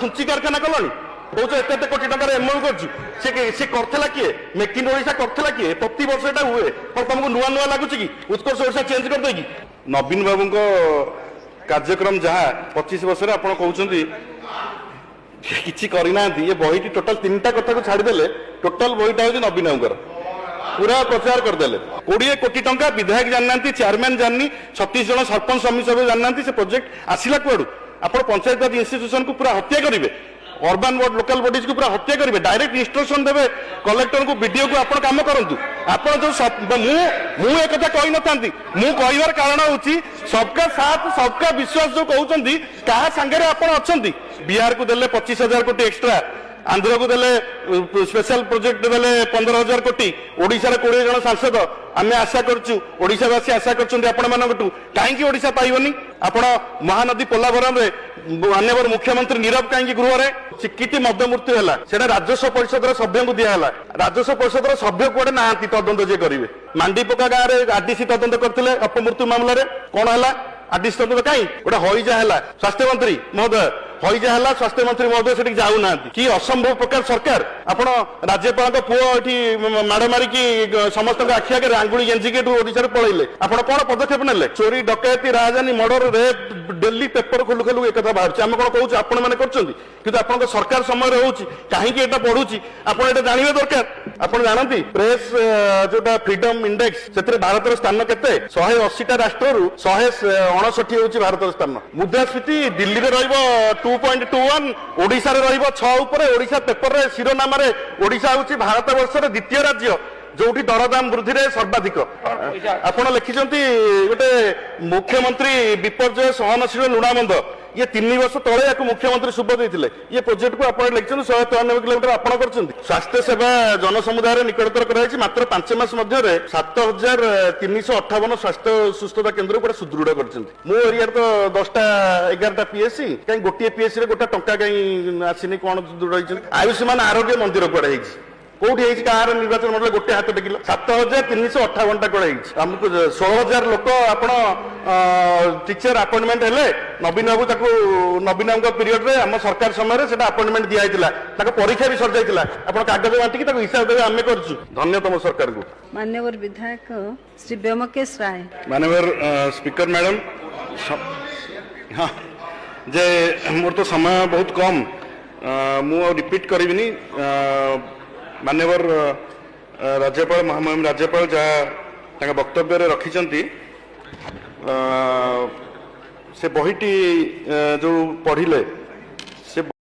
छुंची कारखाना कलनी कौच एत कोटी टकर एमओयू कर किए मेक इन ओडिशा करथिला किए प्रति वर्ष एटा हुए पर तुमको नुआ नुआ लगुच कि उत्कर्ष ओडिशा चेंज कर देगी नवीन बाबू कार्यक्रम जहाँ 25 वर्ष आप कहते किसी करना ये बही टोटाल 3टा कथा को छाड़देले टोटाल बहीटा हूँ नवीन बाबूर पूरा प्रचार करदे 20 कोटी टंका विधायक जानना चेयरमैन जाननी 36 जन सरपंच समिति सभ्य जानना से प्रोजेक्ट आसला कुआड़ू आप पंचायत राज इंस्टीट्यूशन को पूरा हत्या करेंगे अर्बन बोर्ड लोकल बॉडीज को पूरा हत्या करेंगे डायरेक्ट इंस्ट्रक्शन देवे कलेक्टर को बीडीओ को आप काम करूँ आप जो एक कही ना मु कहबार कारण हूँ सबका साथ सबका विश्वास जो कहते क्या सांगे आप बिहार को देले 25,000 कोटी एक्सट्रा आंध्र को देले स्पेशल प्रोजेक्ट देले 15,000 कोटी ओडिशा 20 जन सांसद आम आशा करवासी आशा करूँ कहीं ओडिशा पाइबनी आपण महानदी पोलाभरम माननीय मुख्यमंत्री नीरव कहीं गृह में चिकिति मद मृत्यु है राजस्व परिषद सभ्य को दिहला राजस्व परिषद सभ्य कौटे ना तदंत जे करेंगे मांडीपका गाँव में आरडीसी तदंत करते अपमृत्यु मामलें कौन है आरडीसी तदंत कहीं गोटे हईजा है स्वास्थ्य मंत्री महोदय हईजा है स्वास्थ्य मंत्री महोदय से जाऊना कि असंभव प्रकार सरकार आप राज्यपाल पुओ ये माड़ मारिकी समस्त आखि आगे आंगुली गेंजिक ओडिशा पलैले आप कौन पदक्षेप ने चोरी डकैती राजधानी मर्डर रेप डेली पेपर खोलु खोलु एक बाहर आम कौन कहूँ आपण मैंने कि आप सरकार समय होची कहीं बढ़ू आप जानवे दरकार आप जानती प्रेस जोटा फ्रीडम इंडेक्स से भारत स्थान केते 180टा राष्ट्र 159 हूँ भारत स्थान मुद्रास्फीति दिल्ली में रही 2.21 ओडिशा रे रही 6 उपरे ओडिशा पेपर रे शिरोनाम रे ओडिशा हूँ भारत वर्ष द्वितीय राज्य जो दरदाम वृद्धि रे सर्वाधिक आप लिखिं गोटे मुख्यमंत्री विपर्यय सहनशील लुणामंद ये 3 वर्ष तले या मुख्यमंत्री शुभ देते ये प्रोजेक्ट को आप लिखिं 193 किलोमीटर आप स्वास्थ्य सेवा जनसमुदाय निकटतर कर मात्र 5 मास मध्य 7,358 स्वास्थ्य सुस्थता केन्द्र को सुदृढ़ कर मो एरिया तो 10टा 11टा पीएससी कहीं गोटे पीएससी गोटे टंका कहीं आसनी कौन रही आयुष्मान आरोग्य मंदिर कड़े कौटी कहाँ निर्वाचन मंडल गोटे हाथ टेकिल 7,358 कड़े आमको 16,000 लोक आप टीचर अपॉइंटमेंट हेले नवीन बाबू नवीन बाबू पीरियड रे आम सरकार समय से अपॉइंटमेंट दिखाई परीक्षा भी सर जाइए आप कागज बांटिकी हिसाब देवे आम कर धन्य तुम सरकार को मान्यवर विधायक श्री व्योमकेश राय मान्यवर स्पीकर मैडम हाँ जे मोर तो समय बहुत कम मु रिपीट करी मान्यवर राज्यपाल महामहिम राज्यपाल जहाँ वक्तव्य रखिंट से बहीटी जो पढ़िले